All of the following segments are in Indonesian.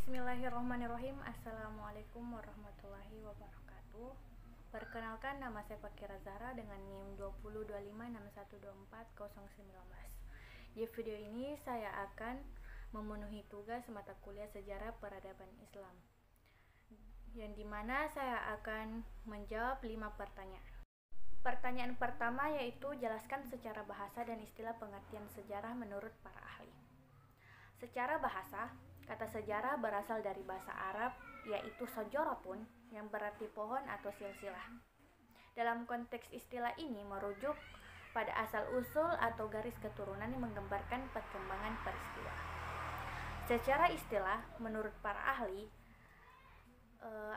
Bismillahirrahmanirrahim. Assalamualaikum warahmatullahi wabarakatuh. Perkenalkan, nama saya Fakira Zahra dengan NIM 202561240019. Di video ini saya akan memenuhi tugas mata kuliah Sejarah Peradaban Islam, yang dimana saya akan menjawab 5 pertanyaan. Pertanyaan pertama yaitu jelaskan secara bahasa dan istilah pengertian sejarah menurut para ahli. Secara bahasa, kata sejarah berasal dari bahasa Arab yaitu sojoratun yang berarti pohon atau silsilah. Dalam konteks istilah ini merujuk pada asal-usul atau garis keturunan yang menggambarkan perkembangan peristiwa. Secara istilah, menurut para ahli,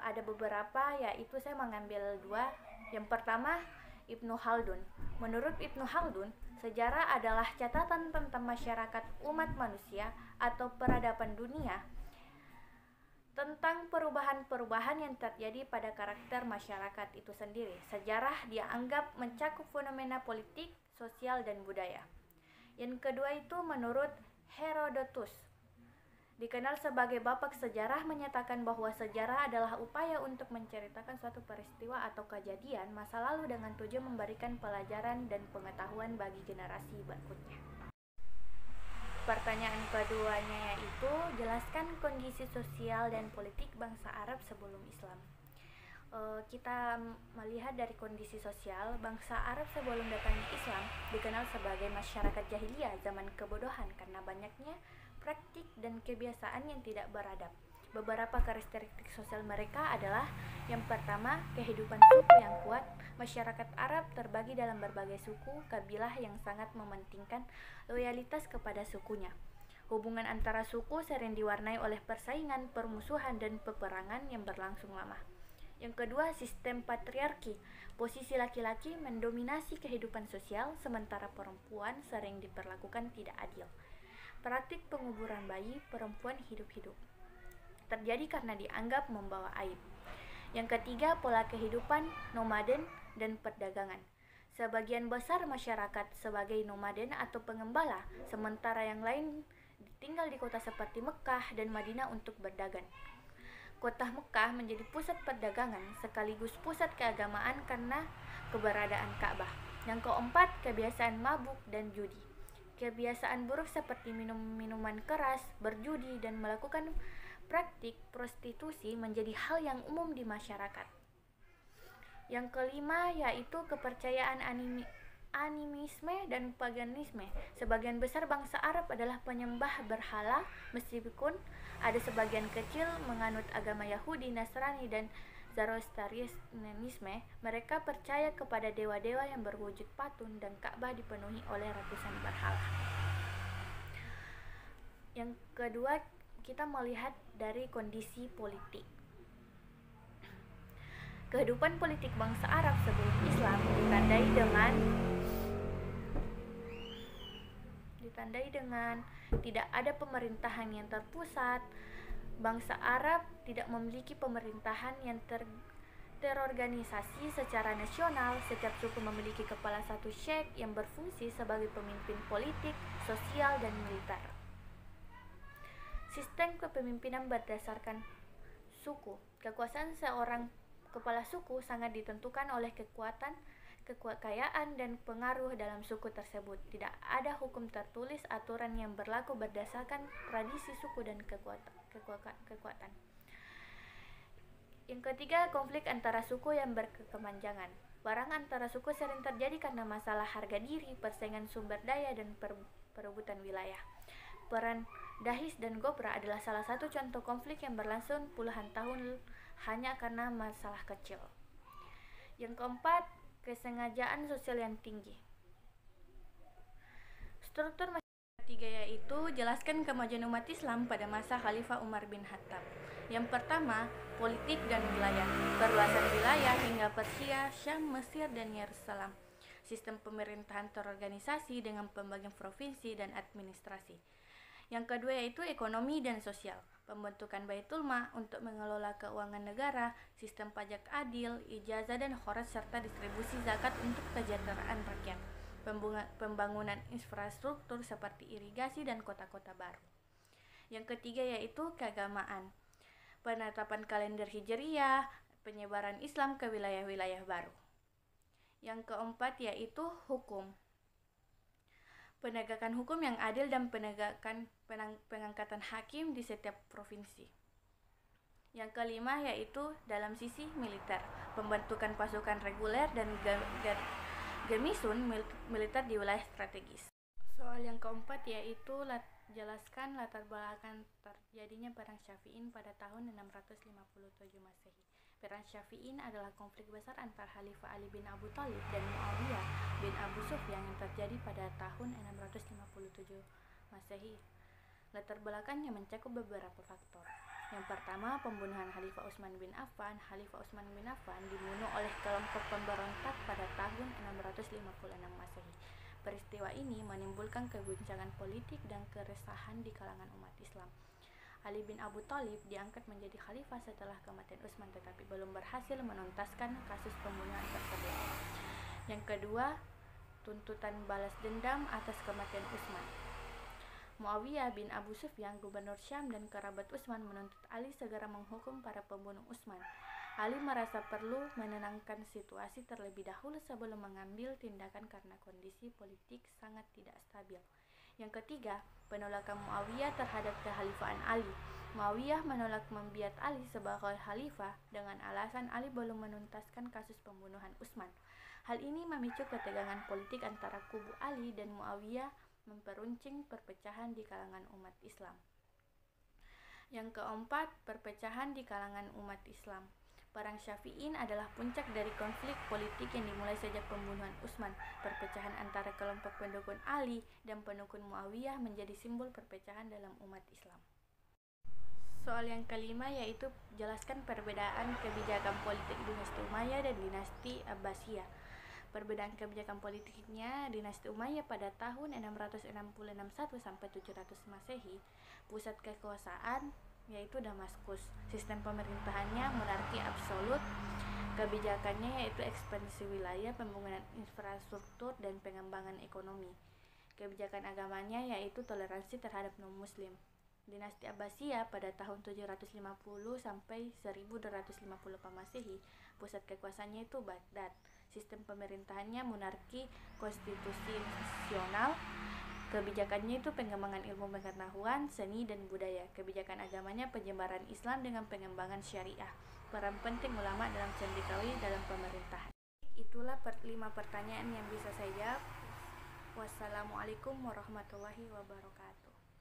ada beberapa, yaitu saya mengambil 2. Yang pertama, Ibnu Khaldun. Menurut Ibnu Khaldun, sejarah adalah catatan tentang masyarakat umat manusia atau peradaban dunia, tentang perubahan-perubahan yang terjadi pada karakter masyarakat itu sendiri. Sejarah dianggap mencakup fenomena politik, sosial, dan budaya. Yang kedua itu menurut Herodotus, dikenal sebagai bapak sejarah, menyatakan bahwa sejarah adalah upaya untuk menceritakan suatu peristiwa atau kejadian masa lalu dengan tujuan memberikan pelajaran dan pengetahuan bagi generasi berikutnya. Pertanyaan keduanya yaitu jelaskan kondisi sosial dan politik bangsa Arab sebelum Islam. Kita melihat dari kondisi sosial, bangsa Arab sebelum datangnya Islam dikenal sebagai masyarakat jahiliyah zaman kebodohan karena banyaknya praktik dan kebiasaan yang tidak beradab. Beberapa karakteristik sosial mereka adalah: yang pertama, kehidupan suku yang kuat. Masyarakat Arab terbagi dalam berbagai suku, kabilah yang sangat mementingkan loyalitas kepada sukunya. Hubungan antara suku sering diwarnai oleh persaingan, permusuhan, dan peperangan yang berlangsung lama. Yang kedua, sistem patriarki. Posisi laki-laki mendominasi kehidupan sosial, sementara perempuan sering diperlakukan tidak adil. Praktik penguburan bayi perempuan hidup-hidup terjadi karena dianggap membawa aib. Yang ketiga, pola kehidupan nomaden dan perdagangan. Sebagian besar masyarakat sebagai nomaden atau pengembala, sementara yang lain tinggal di kota seperti Mekah dan Madinah untuk berdagang. Kota Mekah menjadi pusat perdagangan sekaligus pusat keagamaan karena keberadaan Ka'bah. Yang keempat, kebiasaan mabuk dan judi. Kebiasaan buruk seperti minum minuman keras, berjudi, dan melakukan praktik prostitusi menjadi hal yang umum di masyarakat. Yang kelima yaitu kepercayaan animisme dan paganisme. Sebagian besar bangsa Arab adalah penyembah berhala, meskipun ada sebagian kecil menganut agama Yahudi, Nasrani, dan Zoroastrianisme. Mereka percaya kepada dewa-dewa yang berwujud patung dan Ka'bah dipenuhi oleh ratusan berhala. Yang kedua, kita melihat dari kondisi politik. Kehidupan politik bangsa Arab sebelum Islam ditandai dengan tidak ada pemerintahan yang terpusat. Bangsa Arab tidak memiliki pemerintahan yang terorganisasi secara nasional. Setiap suku memiliki kepala satu syekh yang berfungsi sebagai pemimpin politik, sosial, dan militer. Sistem kepemimpinan berdasarkan suku. Kekuasaan seorang kepala suku sangat ditentukan oleh kekayaan dan pengaruh dalam suku tersebut. Tidak ada hukum tertulis, aturan yang berlaku berdasarkan tradisi suku dan kekuatan. Yang ketiga, konflik antara suku yang berkepanjangan. Perang antara suku sering terjadi karena masalah harga diri, persaingan sumber daya, dan perebutan wilayah. Peran Dahis dan Gobra adalah salah satu contoh konflik yang berlangsung puluhan tahun hanya karena masalah kecil. Yang keempat, kesengajaan sosial yang tinggi. Struktur masyarakat ketiga yaitu jelaskan kemajuan umat Islam pada masa Khalifah Umar bin Khattab. Yang pertama, politik dan wilayah. Perluasan wilayah hingga Persia, Syam, Mesir, dan Yerusalem. Sistem pemerintahan terorganisasi dengan pembagian provinsi dan administrasi. Yang kedua yaitu ekonomi dan sosial. Pembentukan Baitul Mal untuk mengelola keuangan negara, sistem pajak adil, ijazah dan kharaj, serta distribusi zakat untuk kesejahteraan rakyat. Pembangunan infrastruktur seperti irigasi dan kota-kota baru. Yang ketiga yaitu keagamaan, penetapan kalender Hijriyah, penyebaran Islam ke wilayah-wilayah baru. Yang keempat yaitu hukum, penegakan hukum yang adil dan pengangkatan hakim di setiap provinsi. Yang kelima yaitu dalam sisi militer, pembentukan pasukan reguler dan gemisun militer di wilayah strategis. Soal yang keempat yaitu jelaskan latar belakang terjadinya Perang Syaffi'in pada tahun 657 Masehi. Perang Syaffi'in adalah konflik besar antara Khalifah Ali bin Abu Thalib dan Muawiyah bin Abu Sufyan yang terjadi pada tahun 657 Masehi. Latar belakangnya mencakup beberapa faktor. Yang pertama, pembunuhan Khalifah Utsman bin Affan. Khalifah Utsman bin Affan dibunuh oleh kelompok pemberontak pada tahun 656 Masehi. Peristiwa ini menimbulkan kebincangan politik dan keresahan di kalangan umat Islam. Ali bin Abu Thalib diangkat menjadi khalifah setelah kematian Utsman tetapi belum berhasil menuntaskan kasus pembunuhan tersebut. Yang kedua, tuntutan balas dendam atas kematian Utsman. Muawiyah bin Abu Sufyan, gubernur Syam dan kerabat Utsman, menuntut Ali segera menghukum para pembunuh Utsman. Ali merasa perlu menenangkan situasi terlebih dahulu sebelum mengambil tindakan karena kondisi politik sangat tidak stabil. Yang ketiga, penolakan Muawiyah terhadap kekhalifahan Ali. Muawiyah menolak membiat Ali sebagai khalifah dengan alasan Ali belum menuntaskan kasus pembunuhan Utsman. Hal ini memicu ketegangan politik antara kubu Ali dan Muawiyah, memperuncing perpecahan di kalangan umat Islam. Yang keempat, perpecahan di kalangan umat Islam. Perang Syaffi'in adalah puncak dari konflik politik yang dimulai sejak pembunuhan Utsman. Perpecahan antara kelompok pendukung Ali dan pendukung Muawiyah menjadi simbol perpecahan dalam umat Islam. Soal yang kelima yaitu jelaskan perbedaan kebijakan politik dinasti Umayyah dan dinasti Abbasiyah. Perbedaan kebijakan politiknya, dinasti Umayyah pada tahun 661 sampai 700 Masehi, pusat kekuasaan yaitu Damaskus. Sistem pemerintahannya monarki absolut. Kebijakannya yaitu ekspansi wilayah, pembangunan infrastruktur dan pengembangan ekonomi. Kebijakan agamanya yaitu toleransi terhadap non-muslim. Dinasti Abbasiyah pada tahun 750 sampai 1250 Masehi, pusat kekuasaannya itu Baghdad. Sistem pemerintahannya monarki konstitusional. Kebijakannya itu pengembangan ilmu pengetahuan, seni dan budaya. Kebijakan agamanya penyebaran Islam dengan pengembangan syariah. Peran penting ulama dalam cendekiawi dalam pemerintahan. Itulah 5 pertanyaan yang bisa saya jawab. Wassalamualaikum warahmatullahi wabarakatuh.